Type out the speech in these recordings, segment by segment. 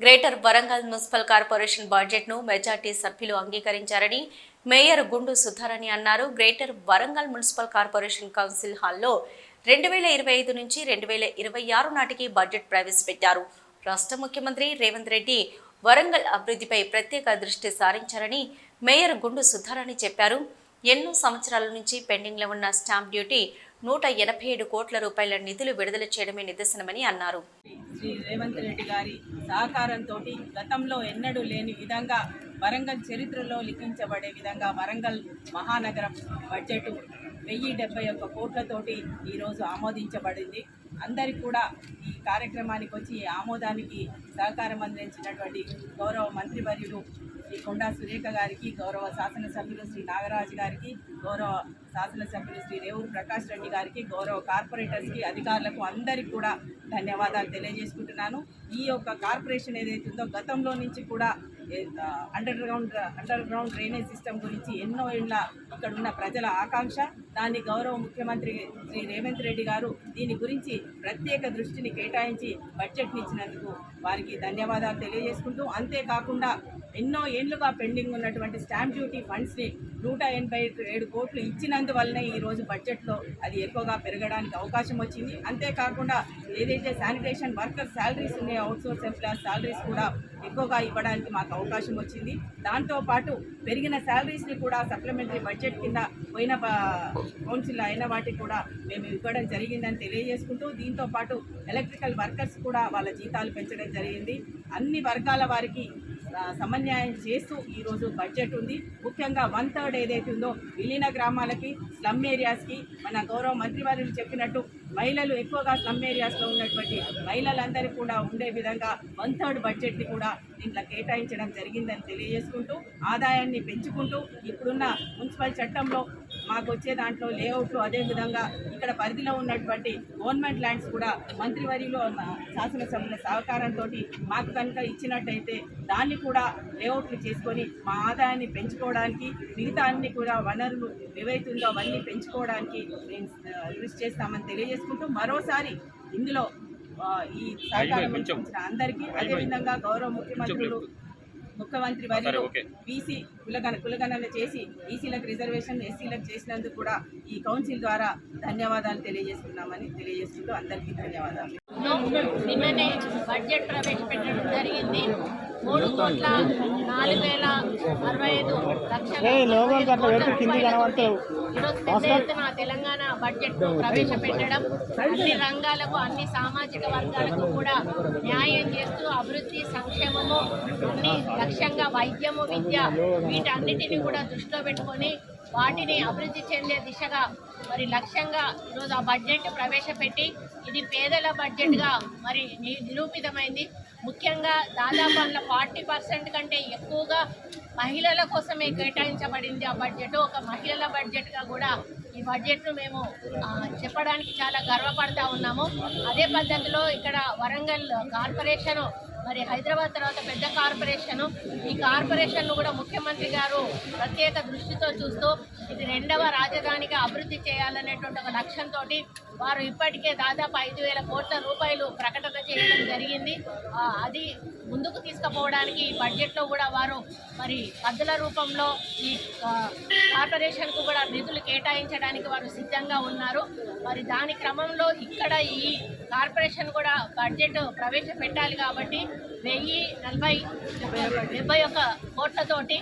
Greater Warangal municipal corporation బడ్జెట్ను majority సభ్యులు అంగీకరించారని mayor గుండు సుధారాణి అన్నారు. Greater Warangal municipal corporation council హాల్లో 2025 నుంచి 2026 నాటికి బడ్జెట్ ప్రవేశపెట్టారు. రాష్ట్ర ముఖ్యమంత్రి రేవంత్ రెడ్డి వరంగల్ అభివృద్ధిపై ప్రత్యేక దృష్టి సారించారని మేయర్ గుండు సుధారాణి చెప్పారు. ఎన్నో సంవత్సరాల నుంచి పెండింగ్లో ఉన్న స్టాంప్ డ్యూటీ 187 కోట్ల రూపాయల నిధులు విడుదల చేయడమే నిదర్శనమని అన్నారు. శ్రీ రేవంత్ రెడ్డి గారి సహకారంతో గతంలో ఎన్నడూ లేని విధంగా వరంగల్ చరిత్రలో లిఖించబడే విధంగా వరంగల్ మహానగరం బడ్జెట్ 1071 కోట్లతోటి ఈరోజు ఆమోదించబడింది. అందరికీ కూడా ఈ కార్యక్రమానికి వచ్చి ఆమోదానికి సహకారం అందించినటువంటి గౌరవ మంత్రివర్యులు శ్రీ కొండా సురేఖ గారికి, గౌరవ శాసనసభ్యులు శ్రీ నాగరాజు గారికి, గౌరవ శాసనసభ్యులు శ్రీ రేవూరు ప్రకాష్ రెడ్డి గారికి, గౌరవ కార్పొరేటర్స్కి, అధికారులకు అందరికీ కూడా ధన్యవాదాలు తెలియజేసుకుంటున్నాను. ఈ యొక్క కార్పొరేషన్ ఏదైతే ఉందో గతంలో నుంచి కూడా అండర్ గ్రౌండ్ డ్రైనేజ్ సిస్టమ్ గురించి ఎన్నో ఏళ్ళ ఇక్కడ ఉన్న ప్రజల ఆకాంక్ష, దాన్ని గౌరవ ముఖ్యమంత్రి శ్రీ రేవంత్ రెడ్డి గారు దీని గురించి ప్రత్యేక దృష్టిని కేటాయించి బడ్జెట్ని ఇచ్చినందుకు వారికి ధన్యవాదాలు తెలియజేసుకుంటూ, అంతేకాకుండా ఎన్నో ఏళ్లుగా పెండింగ్ ఉన్నటువంటి స్టాంప్ డ్యూటీ ఫండ్స్ని 187 కోట్లు ఇచ్చినందువల్లనే ఈరోజు బడ్జెట్లో అది ఎక్కువగా పెరగడానికి అవకాశం వచ్చింది. అంతేకాకుండా ఏదైతే శానిటేషన్ వర్కర్స్ శాలరీస్ ఉన్నాయో, అవుట్సోర్స్ ఎంప్లాయర్స్ శాలరీస్ కూడా ఎక్కువగా ఇవ్వడానికి మాకు అవకాశం వచ్చింది. దాంతోపాటు పెరిగిన శాలరీస్ని కూడా సప్లిమెంటరీ బడ్జెట్ కింద పోయిన కౌన్సిల్ అయిన వాటికి కూడా మేము ఇవ్వడం జరిగిందని తెలియజేసుకుంటూ, దీంతోపాటు ఎలక్ట్రికల్ వర్కర్స్ కూడా వాళ్ళ జీతాలు పెంచడం జరిగింది. అన్ని వర్గాల వారికి సమన్వయం చేస్తూ ఈరోజు బడ్జెట్ ఉంది. ముఖ్యంగా 1/3 ఏదైతే ఉందో విలీన గ్రామాలకి, స్లమ్ ఏరియాస్కి మన గౌరవ మంత్రివర్యులు చెప్పినట్టు మహిళలు ఎక్కువగా స్లమ్ ఏరియాస్లో ఉన్నటువంటి మహిళలందరికీ కూడా ఉండే విధంగా 1/3 బడ్జెట్ని కూడా దీంట్లో కేటాయించడం జరిగిందని తెలియజేసుకుంటూ, ఆదాయాన్ని పెంచుకుంటూ ఇప్పుడున్న మున్సిపల్ చట్టంలో మాకు వచ్చే దాంట్లో లేఅవుట్లు, అదేవిధంగా ఇక్కడ పరిధిలో ఉన్నటువంటి గవర్నమెంట్ ల్యాండ్స్ కూడా మంత్రివర్యులు శాసనసభ్యుల సహకారంతో మాకు కనుక ఇచ్చినట్టయితే దాన్ని కూడా లేఅవుట్లు చేసుకొని మా ఆదాయాన్ని పెంచుకోవడానికి, మిగతా అన్ని కూడా వనరులు ఏవైతుందో అవన్నీ పెంచుకోవడానికి మేము కృషి చేస్తామని తెలియజేసుకుంటూ, మరోసారి ఇందులో ఈ సహకారం ఇచ్చిన అందరికీ, అదేవిధంగా గౌరవ ముఖ్యమంత్రి వర్యులు బీసీ కులగణన చేసి ఈసీలకు రిజర్వేషన్, ఎస్సీలకు చేసినందుకు కూడా ఈ కౌన్సిల్ ద్వారా ధన్యవాదాలు తెలియజేసుకున్నామని తెలియజేసుకుంటూ అందరికీ ధన్యవాదాలు. నిన్ననే బడ్జెట్ ప్రవేశపెట్టడం జరిగింది. 3,465,00,000 ఈరోజు పెద్ద ఎత్తున తెలంగాణ బడ్జెట్ ప్రవేశపెట్టడం, అన్ని రంగాలకు, అన్ని సామాజిక వర్గాలకు కూడా న్యాయం చేస్తూ అభివృద్ధి, సంక్షేమము అన్ని లక్ష్యంగా, వైద్యము, విద్య వీటన్నిటిని కూడా దృష్టిలో పెట్టుకొని వాటిని అభివృద్ధి చెందే దిశగా మరి లక్ష్యంగా ఈరోజు ఆ బడ్జెట్ ప్రవేశపెట్టి ఇది పేదల బడ్జెట్గా మరి నిరూపితమైంది. ముఖ్యంగా దాదాపు 40% కంటే ఎక్కువగా మహిళల కోసమే కేటాయించబడింది ఆ బడ్జెట్. ఒక మహిళల బడ్జెట్గా కూడా ఈ బడ్జెట్ను మేము చెప్పడానికి చాలా గర్వపడతా ఉన్నాము. అదే పద్ధతిలో ఇక్కడ వరంగల్ కార్పొరేషను మరి హైదరాబాద్ తర్వాత పెద్ద కార్పొరేషను, ఈ కార్పొరేషన్ను కూడా ముఖ్యమంత్రి గారు ప్రత్యేక దృష్టితో చూస్తూ ఇది 2వ రాజధానిగా అభివృద్ధి చేయాలనేటువంటి ఒక లక్ష్యంతో వారు ఇప్పటికే దాదాపు 5,000 కోట్ల రూపాయలు ప్రకటన చేయడం జరిగింది. అది ముందుకు తీసుకుపోవడానికి ఈ బడ్జెట్లో కూడా వారు మరి పద్దుల రూపంలో ఈ కార్పొరేషన్కు కూడా నిధులు కేటాయించడానికి వారు సిద్ధంగా ఉన్నారు. మరి దాని క్రమంలో ఇక్కడ ఈ కార్పొరేషన్ కూడా బడ్జెట్ ప్రవేశపెట్టాలి కాబట్టి 1,071 కోట్లతోటి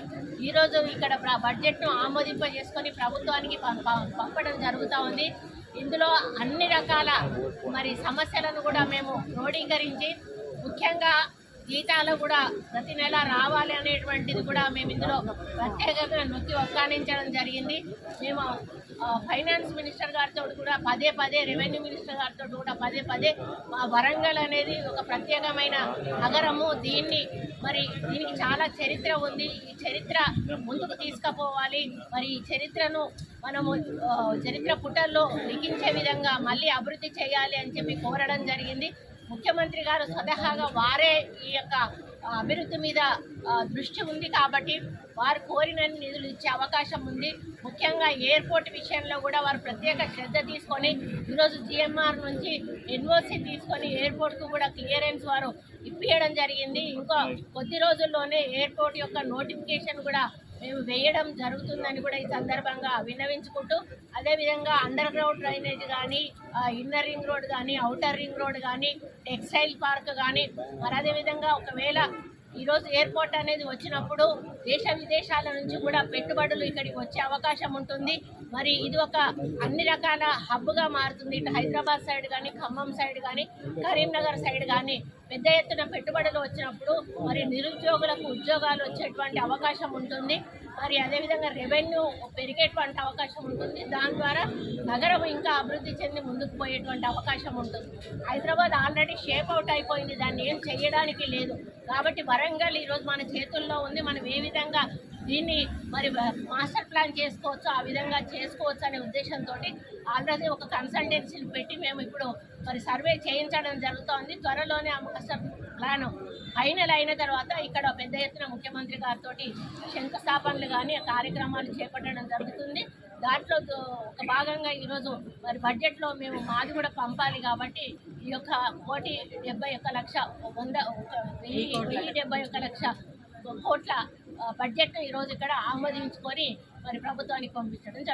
ఈరోజు ఇక్కడ బడ్జెట్ను ఆమోదింపజేసుకొని ప్రభుత్వానికి పంపడం జరుగుతూ ఉంది. ఇందులో అన్ని రకాల మరి సమస్యలను కూడా మేము క్రోడీకరించి, ముఖ్యంగా జీతాలు కూడా ప్రతి నెల రావాలి అనేటువంటిది కూడా మేము ఇందులో ప్రత్యేకంగా నొక్కి ఒక్కానించడం జరిగింది. మేము ఫైనాన్స్ మినిస్టర్ గారితో కూడా పదే రెవెన్యూ మినిస్టర్ గారితో కూడా పదే మా వరంగల్ అనేది ఒక ప్రత్యేకమైన నగరము, దీనికి చాలా చరిత్ర ఉంది, ఈ చరిత్ర ముందుకు తీసుకుపోవాలి, మరి ఈ చరిత్రను మనము చరిత్ర పుటల్లో లిఖించే విధంగా మళ్ళీ అభివృద్ధి చేయాలి అని చెప్పి కోరడం జరిగింది. ముఖ్యమంత్రి గారు స్వతహాగా వారే ఈ యొక్క అభివృద్ధి మీద దృష్టి ఉంది కాబట్టి వారు కోరినన్ని నిధులు ఇచ్చే అవకాశం ఉంది. ముఖ్యంగా ఎయిర్పోర్ట్ విషయంలో కూడా వారు ప్రత్యేక శ్రద్ధ తీసుకొని ఈరోజు జిఎంఆర్ నుంచి ఎన్ఓసి తీసుకొని ఎయిర్పోర్ట్కు కూడా క్లియరెన్స్ వారు ఇప్పించడం జరిగింది. ఇంకా కొద్ది రోజుల్లోనే ఎయిర్పోర్ట్ యొక్క నోటిఫికేషన్ కూడా మేము వేయడం జరుగుతుందని కూడా ఈ సందర్భంగా విన్నవించుకుంటూ, అదేవిధంగా అండర్ గ్రౌండ్ డ్రైనేజ్ కానీ, ఇన్నర్ రింగ్ రోడ్ కానీ, అవుటర్ రింగ్ రోడ్ కానీ, టెక్స్టైల్ పార్క్ కానీ, మరి అదేవిధంగా ఒకవేళ ఈరోజు ఎయిర్పోర్ట్ అనేది వచ్చినప్పుడు దేశ విదేశాల నుంచి కూడా పెట్టుబడులు ఇక్కడికి వచ్చే అవకాశం ఉంటుంది. మరి ఇది ఒక అన్ని రకాల హబ్గా మారుతుంది. ఇటు హైదరాబాద్ సైడ్ కానీ, ఖమ్మం సైడ్ కానీ, కరీంనగర్ సైడ్ కానీ పెద్ద ఎత్తున పెట్టుబడులు వచ్చినప్పుడు మరి నిరుద్యోగులకు ఉద్యోగాలు వచ్చేటువంటి అవకాశం ఉంటుంది. మరి అదేవిధంగా రెవెన్యూ పెరిగేటువంటి అవకాశం ఉంటుంది. దాని ద్వారా నగరం ఇంకా అభివృద్ధి చెంది ముందుకు పోయేటువంటి అవకాశం ఉంటుంది. హైదరాబాద్ ఆల్రెడీ షేప్ అవుట్ అయిపోయింది, దాన్ని ఏం చేయడానికి లేదు. కాబట్టి వరంగల్ ఈరోజు మన చేతుల్లో ఉంది. మనం ఏ విధంగా దీన్ని మరి మాస్టర్ ప్లాన్ చేసుకోవచ్చు, ఆ విధంగా చేసుకోవచ్చు అనే ఉద్దేశంతో ఆల్రెడీ ఒక కన్సల్టెన్సీని పెట్టి మేము ఇప్పుడు మరి సర్వే చేయించడం జరుగుతోంది. త్వరలోనే ఆ మాస్టర్ ప్లాన్ ఫైనల్ అయిన తర్వాత ఇక్కడ పెద్ద ఎత్తున ముఖ్యమంత్రి గారితో శంకుస్థాపనలు కానీ కార్యక్రమాలు చేపట్టడం జరుగుతుంది. దాంట్లో ఒక భాగంగా ఈరోజు మరి బడ్జెట్లో మేము మాది కూడా పంపాలి కాబట్టి ఈ యొక్క 1,71,171,00,000 కోట్ల బడ్జెట్ను ఈరోజు ఇక్కడ ఆమోదించుకొని మరి ప్రభుత్వానికి పంపించడం జరుగుతుంది.